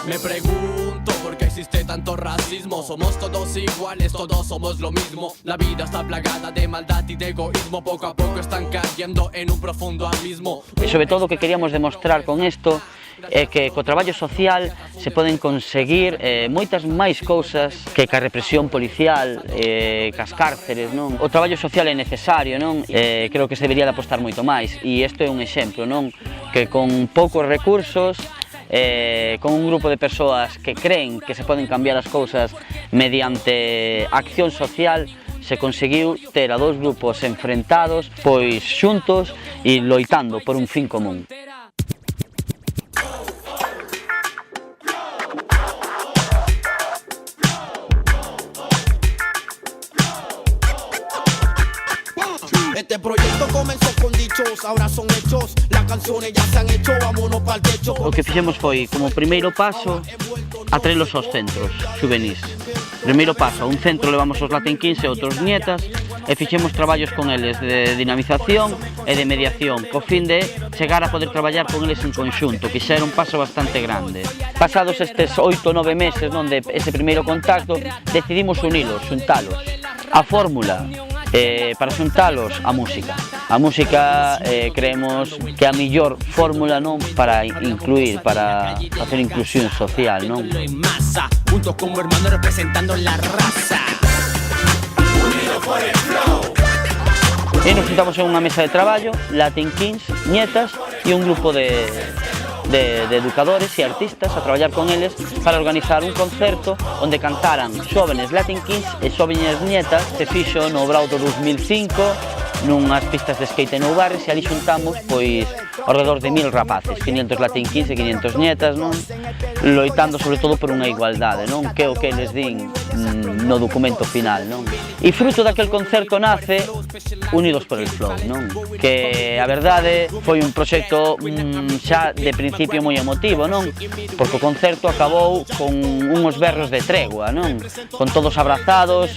Me pregunto por qué existe tanto racismo. Somos todos iguales, todos somos lo mismo. La vida está plagada de maldad y de egoísmo. Poco a poco están cayendo en un profundo abismo. E sobre todo o que queríamos demostrar con isto é que co traballo social se poden conseguir moitas máis cousas que ca represión policial, cas cárceres, non? O traballo social é necesario, non? Creo que se debería de apostar moito máis, e isto é un exemplo, non? Que con poucos recursos, con un grupo de persoas que creen que se poden cambiar as cousas mediante acción social, se conseguiu ter a dous grupos enfrentados, pois xuntos e loitando por un fin común. Este proyecto comenzó con dichos, ahora son hechos. Las canciones ya se han hecho, vámonos pa'l techo. O que fixemos foi, como primeiro paso, atraelos aos centros xuvenís. Primeiro paso, a un centro levamos os Latin Kings e outros nietas e fixemos traballos con eles de dinamización e de mediación, co fin de chegar a poder traballar con eles en conxunto, que xa era un paso bastante grande. Pasados estes 8 ou 9 meses, onde ese primeiro contacto, decidimos unilos, xuntalos. A fórmula para xuntalos, a música. A música creemos que é a mellor fórmula, non, para incluir, para facer inclusión social, non? Juntos como hermanos representando la raza. Unidos por el flow. E nos juntamos en unha mesa de traballo, Latin Kings, nietas e un grupo de educadores e artistas a traballar con eles para organizar un concerto onde cantaran xóvenes Latin Kings e xóvenes nietas. Se fixo no Brau do 2005 nunhas pistas de skate en Oubarres e ali xuntamos pois ao redor de 1000 rapaces, 500 Latin Kings e 500 nietas, non? Loitando sobre todo por unha igualdade, non? Que é o que eles din no documento final, non? E fruto daquel concerto nace Unidos por el Flow, non? Que a verdade foi un proxecto xa de principio moi emotivo, non? Porque o concerto acabou con unhos berros de tregua, non? Con todos abrazados,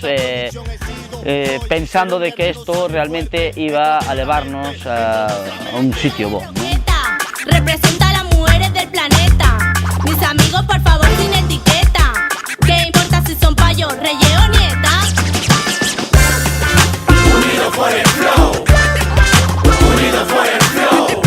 pensando de que isto realmente iba a levarnos a un sitio bo, non? Representa a las mujeres del planeta. Mis amigos, por favor, sin etiqueta. ¿Qué importa si son payos, reyes o nietas? Unidos por el flow. Unidos por el flow.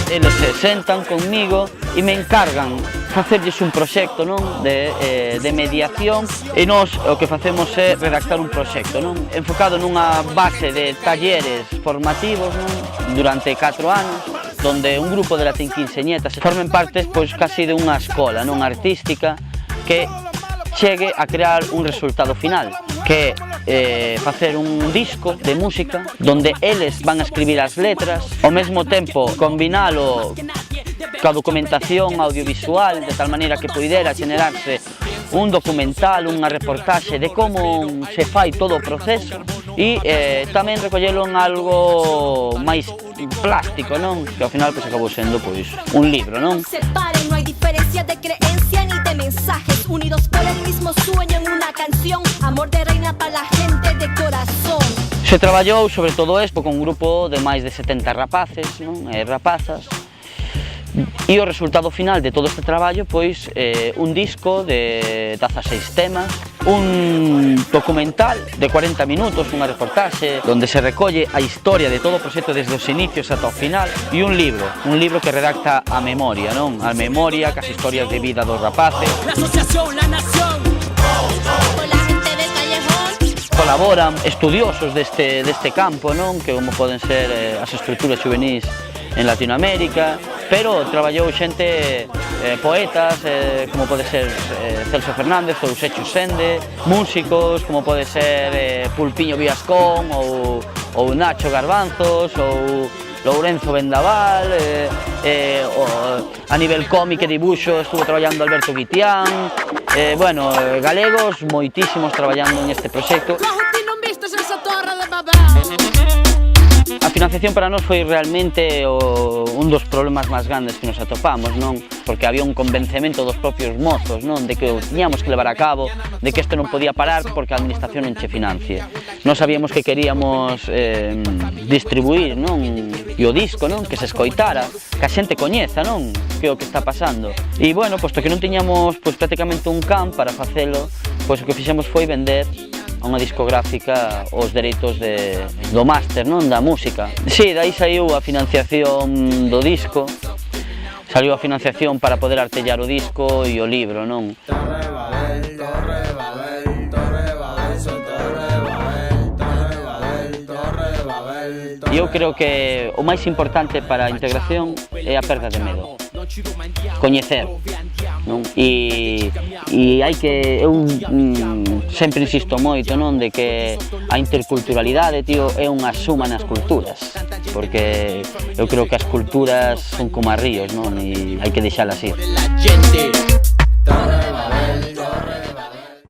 Eles se sentan conmigo e me encargan facerlles un proxecto, non? De mediación, e nós o que facemos é redactar un proxecto, non? Enfocado nunha base de talleres formativos, non? Durante 4 anos, donde un grupo de Latin Kings e nietas formen parte pois casi de unha escola, non, artística, que chegue a crear un resultado final, que é facer un disco de música donde eles van a escribir as letras, ao mesmo tempo combinalo coa documentación audiovisual, de tal maneira que poidera generarse un documental, unha reportaxe de como se fai todo o proceso, e tamén recollelo en algo máis plástico, non? Que ao final pois acabou sendo pois un libro, non? Separen, no hay diferencia de creencia ni de mensajes. Unidos por el mismo sueño en una canción. Amor de reina para la gente de corazón. Se traballou sobre todo isto con un grupo de máis de 70 rapaces, non? E rapazas. E o resultado final de todo este traballo pois un disco de 16 temas, un documental de 40 minutos, unha reportaxe onde se recolle a historia de todo o proxecto desde os inicios ata o final, e un libro que redacta a memoria, non? A memoria, cas historias de vida dos rapaces. La asociación, la nación. Con la gente de Callejón. Colaboran estudiosos deste campo, non? Que como poden ser as estruturas juvenís en Latinoamérica, pero traballou xente, poetas, como pode ser Celso Fernández ou Secho Sende, músicos, como pode ser Pulpiño Viascón ou Nacho Garbanzos ou Lourenzo Vendaval, a nivel cómic e dibuxo estuvo traballando Alberto Guitián, bueno, galegos moitísimos traballando en este proxecto. A financiación para nós foi realmente un dos problemas máis grandes que nos atopamos, non? Porque había un convencemento dos propios mozos, non? De que o tiñamos que levar a cabo, de que isto non podía parar porque a administración non che financie. Nós sabíamos que queríamos distribuir, non? E o disco, non? Que se escoitara, que a xente coñeza, non? Que é o que está pasando. E, bueno, posto que non tiñamos prácticamente un can para facelo, pois o que fixemos foi vender a unha discográfica os dereitos do máster, non? Da música. Si, dai saiu a financiación do disco, saiu a financiación para poder artellar o disco e o libro, non? E eu creo que o máis importante para a integración é a perda de medo, coñecer, non? E hai que, eu sempre insisto moito, non? De que a interculturalidade, tío, é unha suma nas culturas, porque eu creo que as culturas son como as ríos, non? E hai que deixalas ir.